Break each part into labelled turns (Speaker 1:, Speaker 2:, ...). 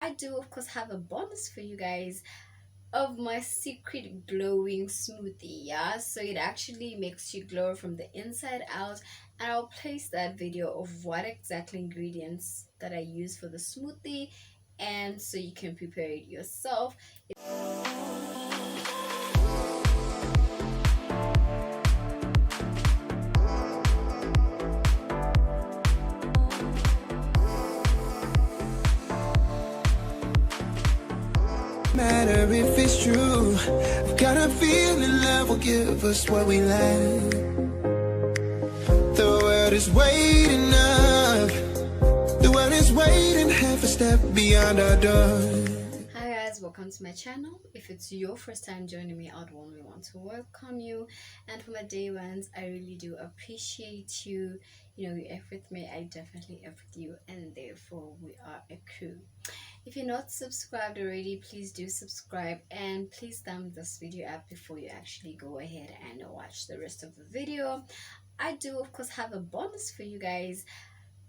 Speaker 1: I do of course have a bonus for you guys of my secret glowing smoothie. Yeah, so it actually makes you glow from the inside out, and I'll place that video of what exactly ingredients that I use for the smoothie, and so you can prepare it yourself.
Speaker 2: Matter if it's true, I've got a feeling love will give us what we lack. The world is waiting up, the world is waiting half a step beyond our door.
Speaker 1: Hi guys, welcome to my channel. If it's your first time joining me, I'd warmly want to welcome you. And for my day ones, I really do appreciate you. You know, you F with me, I definitely F with you, and therefore we are a crew. If you're not subscribed already, please do subscribe, and please thumb this video up before you actually go ahead and watch the rest of the video. I do of course have a bonus for you guys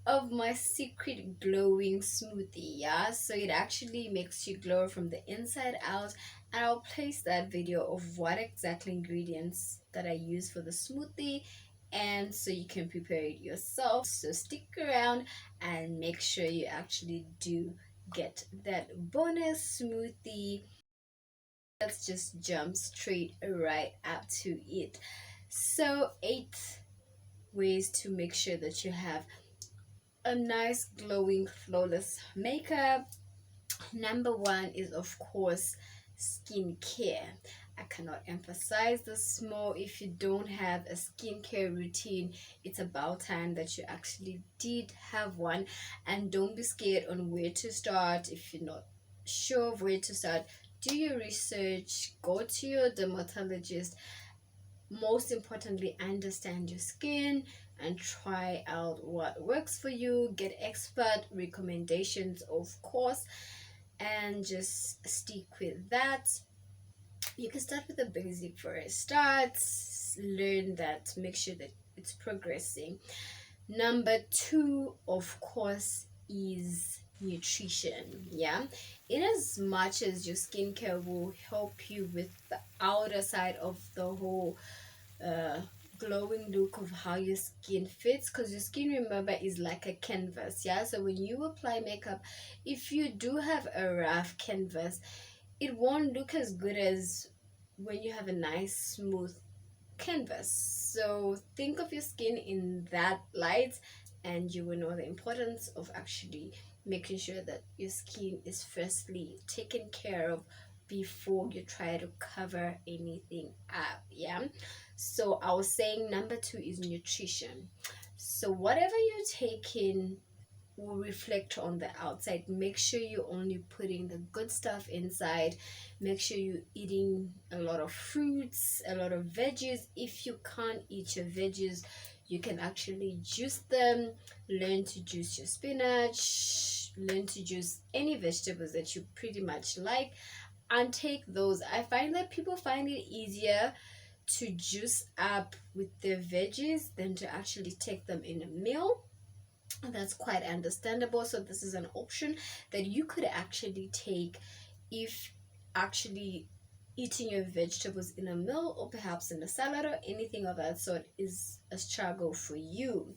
Speaker 1: of my secret glowing smoothie. Yeah, so it actually makes you glow from the inside out, and I'll place that video of what exactly ingredients that I use for the smoothie, and so you can prepare it yourself. So stick around and make sure you actually do get that bonus smoothie. Let's just jump straight right up to it. So 8 ways to make sure that you have a nice glowing flawless makeup. Number one is of course skincare. I cannot emphasize this more. If you don't have a skincare routine, it's about time that you actually did have one. And don't be scared on where to start. If you're not sure of where to start, do your research, go to your dermatologist. Most importantly, understand your skin and try out what works for you. Get expert recommendations, of course, and just stick with that. You can start with the basic first. Start, learn that, make sure that it's progressing. Number two, of course, is nutrition. Yeah, in as much as your skincare will help you with the outer side of the whole uh glowing look of how your skin fits, because your skin, remember, is like a canvas. Yeah, so when you apply makeup, if you do have a rough canvas, it won't look as good as when you have a nice smooth canvas. So think of your skin in that light, and you will know the importance of actually making sure that your skin is firstly taken care of before you try to cover anything up. Yeah, so I was saying number two is nutrition. So whatever you're taking will reflect on the outside. Make sure you're only putting the good stuff inside. Make sure you're eating a lot of fruits, a lot of veggies. If you can't eat your veggies, you can actually juice them. Learn to juice your spinach, learn to juice any vegetables that you pretty much like, and take those. I find that people find it easier to juice up with their veggies than to actually take them in a meal. That's quite understandable. So this is an option that you could actually take if actually eating your vegetables in a meal, or perhaps in a salad, or anything of that sort is a struggle for you.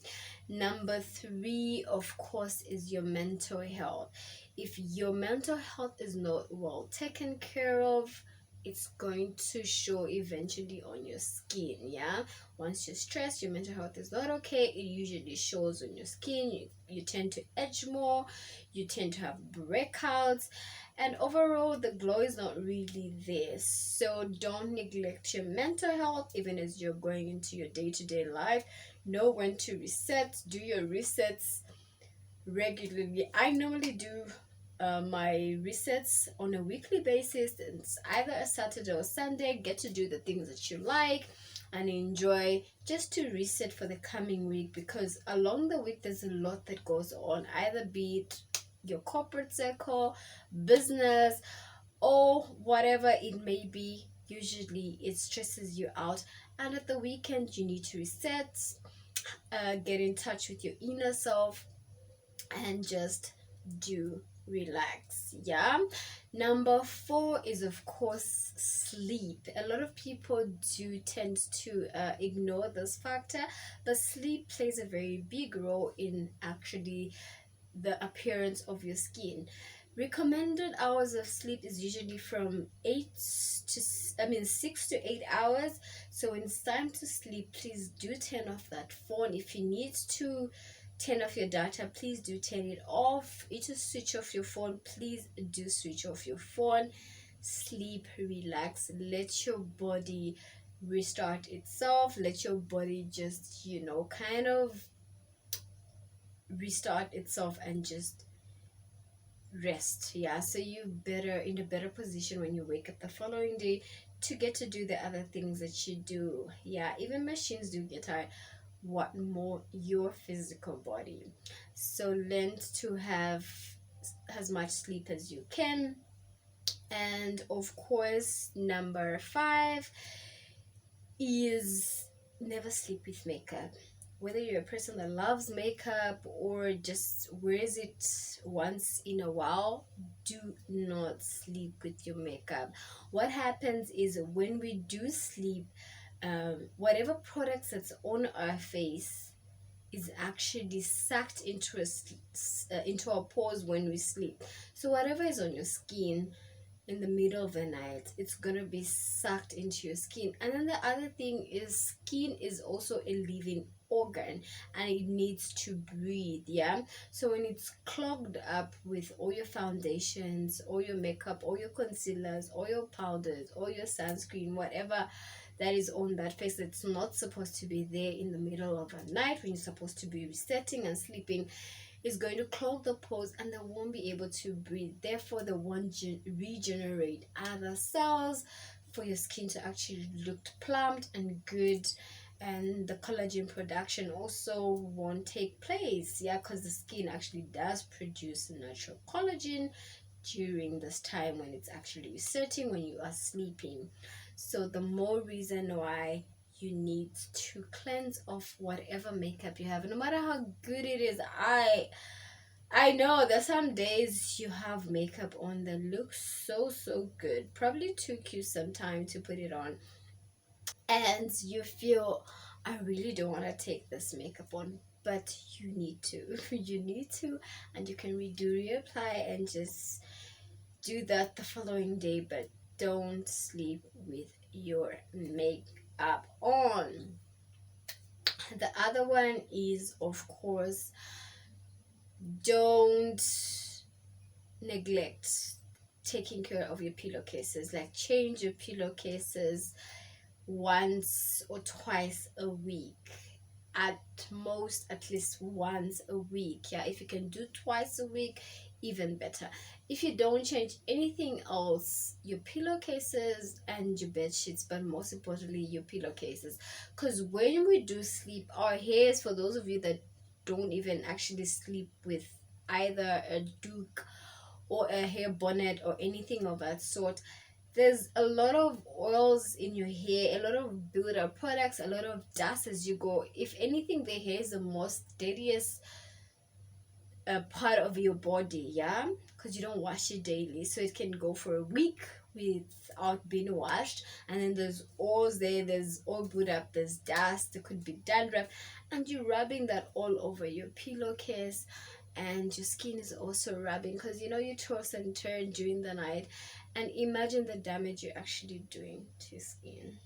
Speaker 1: Number three, of course, is your mental health. If your mental health is not well taken care of, it's going to show eventually on your skin. Yeah, once you're stressed, your mental health is not okay, it usually shows on your skin. You tend to edge more, you tend to have breakouts, and overall the glow is not really there. So don't neglect your mental health even as you're going into your day-to-day life. Know when to reset. Do your resets regularly. I normally do my resets on a weekly basis. It's either a Saturday or Sunday. Get to do the things that you like and enjoy, just to reset for the coming week, because along the week there's a lot that goes on, either be it your corporate circle, business, or whatever it may be. Usually it stresses you out, and at the weekend you need to reset, get in touch with your inner self, and just do relax. Yeah. Number 4 is, of course, sleep. A lot of people do tend to ignore this factor, but sleep plays a very big role in actually the appearance of your skin. Recommended hours of sleep is usually from 6 to 8 hours. So when it's time to sleep, please do turn off that phone. If you need to turn off your data, please do turn it off. If you switch off your phone, please do switch off your phone. Sleep, relax, let your body restart itself, let your body just, kind of restart itself and just rest. Yeah, so you better in a better position when you wake up the following day to get to do the other things that you do. Yeah, even machines do get tired. What more your physical body? So learn to have as much sleep as you can. And of course, number 5 is never sleep with makeup. Whether you're a person that loves makeup or just wears it once in a while, do not sleep with your makeup. What happens is when we do sleep, whatever products that's on our face is actually sucked into our pores when we sleep. So whatever is on your skin in the middle of the night, it's gonna be sucked into your skin. And then the other thing is, skin is also a living organ and it needs to breathe. Yeah, so when it's clogged up with all your foundations, all your makeup, all your concealers, all your powders, all your sunscreen, whatever that is on that face that's not supposed to be there in the middle of the night when you're supposed to be resetting and sleeping, is going to clog the pores and they won't be able to breathe. Therefore, they won't regenerate other cells for your skin to actually look plump and good, and the collagen production also won't take place. Yeah, because the skin actually does produce natural collagen during this time when it's actually resetting, when you are sleeping. So the more reason why you need to cleanse off whatever makeup you have, no matter how good it is. I know there's some days you have makeup on that looks so good, probably took you some time to put it on, and you feel, I really don't want to take this makeup on, but you need to. You need to, and you can reapply and just do that the following day, but don't sleep with your makeup on. The other one is, of course, don't neglect taking care of your pillowcases. Like, change your pillowcases once or twice a week, at most at least once a week. Yeah, if you can do twice a week, even better. If you don't change anything else, your pillowcases and your bed sheets, but most importantly your pillowcases, because when we do sleep, our hairs, for those of you that don't even actually sleep with either a duke or a hair bonnet or anything of that sort, there's a lot of oils in your hair, a lot of builder products, a lot of dust as you go. If anything, the hair is the most dirtiest part of your body. Yeah, because you don't wash it daily, so it can go for a week without being washed, and then there's oils there, there's all built up, there's dust, there could be dandruff, and you're rubbing that all over your pillowcase, and your skin is also rubbing, because you toss and turn during the night, and imagine the damage you're actually doing to your skin.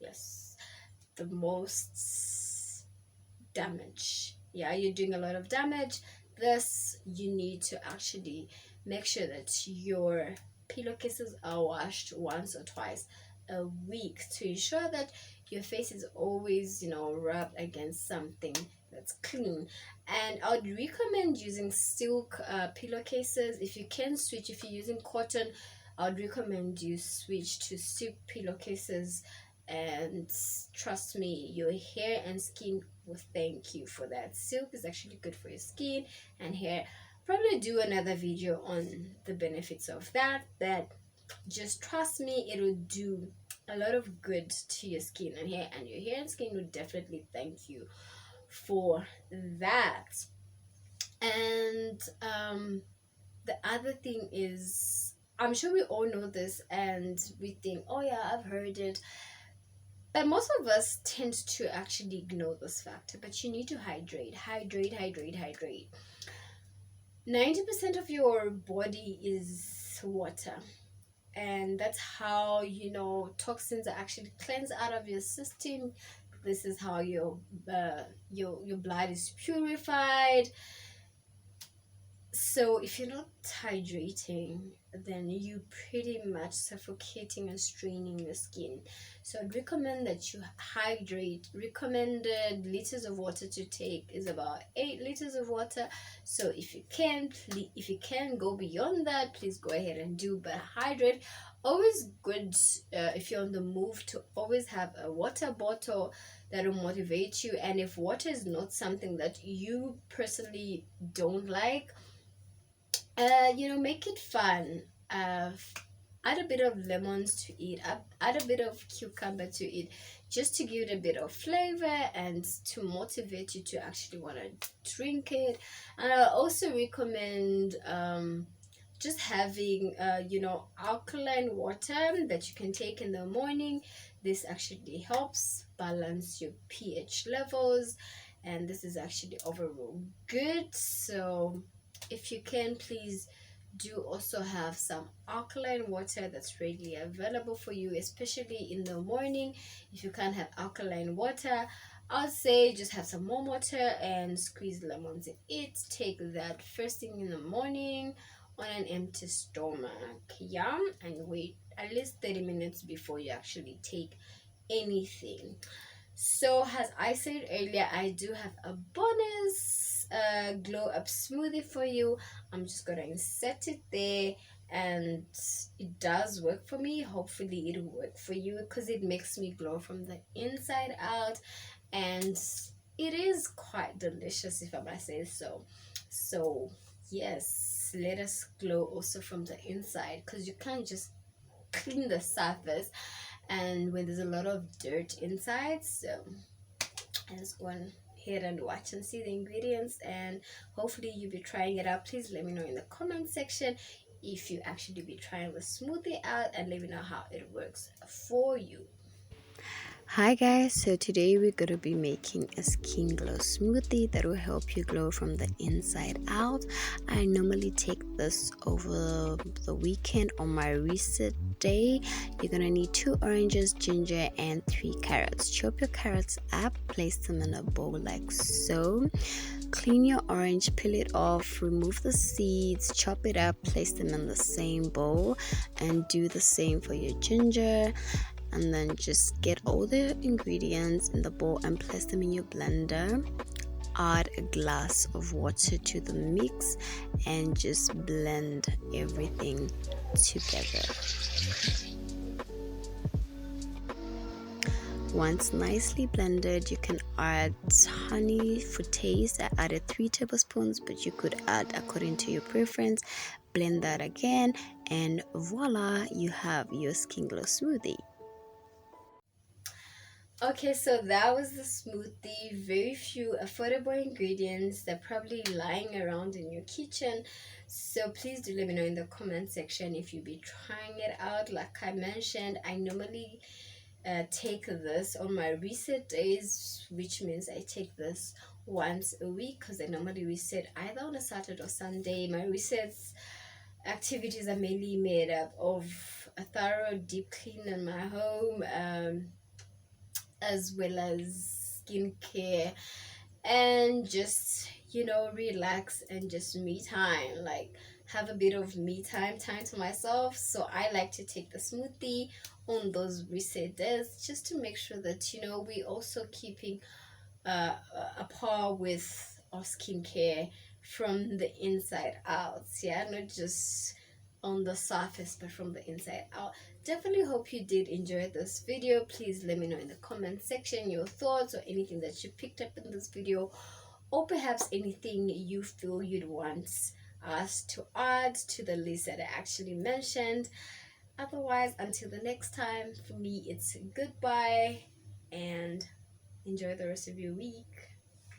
Speaker 1: Yes, the most damage. Yeah, you're doing a lot of damage. Thus, you need to actually make sure that your pillowcases are washed once or twice a week to ensure that your face is always, rubbed against something that's clean. And I would recommend using silk pillowcases. If you can switch, if you're using cotton, I would recommend you switch to silk pillowcases, and trust me, your hair and skin will thank you for that. Silk is actually good for your skin and hair. Probably do another video on the benefits of that, just trust me, it will do a lot of good to your skin and hair, and your hair and skin will definitely thank you for that. And the other thing is, I'm sure we all know this and we think, oh yeah, I've heard it, but most of us tend to actually ignore this factor. But you need to hydrate, hydrate, hydrate, hydrate. 90% of your body is water, and that's how, you know, toxins are actually cleansed out of your system. This is how your blood is purified. So if you're not hydrating, then you pretty much suffocating and straining your skin. So I'd recommend that you hydrate. Recommended liters of water to take is about 8 liters of water. So if you can go beyond that, please go ahead and do, but hydrate. Always good, if you're on the move, to always have a water bottle that will motivate you. And if water is not something that you personally don't like, you know, make it fun. Add a bit of lemons to it, add a bit of cucumber to it, just to give it a bit of flavor and to motivate you to actually want to drink it. And I also recommend just having you know, alkaline water that you can take in the morning. This actually helps balance your pH levels, and this is actually overall good. So if you can, please do also have some alkaline water that's readily available for you, especially in the morning. If you can't have alkaline water, I'll say just have some warm water and squeeze lemons in it. Take that first thing in the morning on an empty stomach, yeah, and wait at least 30 minutes before you actually take anything. So as I said earlier, I do have a bonus glow up smoothie for you. I'm just gonna insert it there, and it does work for me. Hopefully it'll work for you, because it makes me glow from the inside out, and it is quite delicious, if I must say so. So yes, let us glow also from the inside, because you can't just clean the surface and when there's a lot of dirt inside. So let's go ahead and watch and see the ingredients, and hopefully you'll be trying it out. Please let me know in the comment section if you actually be trying the smoothie out, and let me know how it works for you. Hi guys, so today we're going to be making a skin glow smoothie that will help you glow from the inside out. I normally take this over the weekend on my reset day. You're going to need 2 oranges, ginger, and 3 carrots. Chop your carrots up, place them in a bowl like so. Clean your orange, peel it off, remove the seeds, chop it up, place them in the same bowl, and do the same for your ginger. And then just get all the ingredients in the bowl and place them in your blender. Add a glass of water to the mix and just blend everything together. Once nicely blended, you can add honey for taste. I added 3 tablespoons, but you could add according to your preference. Blend that again, and voila, you have your skin glow smoothie. Okay, so that was the smoothie. Very few affordable ingredients. They're probably lying around in your kitchen. So please do let me know in the comment section if you'll be trying it out. Like I mentioned, I normally take this on my reset days, which means I take this once a week, because I normally reset either on a Saturday or Sunday. My resets activities are mainly made up of a thorough deep clean in my home, as well as skincare, and just, you know, relax and just me time, like have a bit of me time to myself. So I like to take the smoothie on those reset days, just to make sure that, you know, we also keeping a par with our skincare from the inside out, yeah, not just on the surface but from the inside out. Definitely hope you did enjoy this video. Please let me know in the comment section your thoughts or anything that you picked up in this video, or perhaps anything you feel you'd want us to add to the list that I actually mentioned. Otherwise, until the next time, for me it's goodbye and enjoy the rest of your week.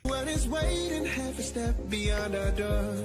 Speaker 2: What is waiting half a step beyond our door?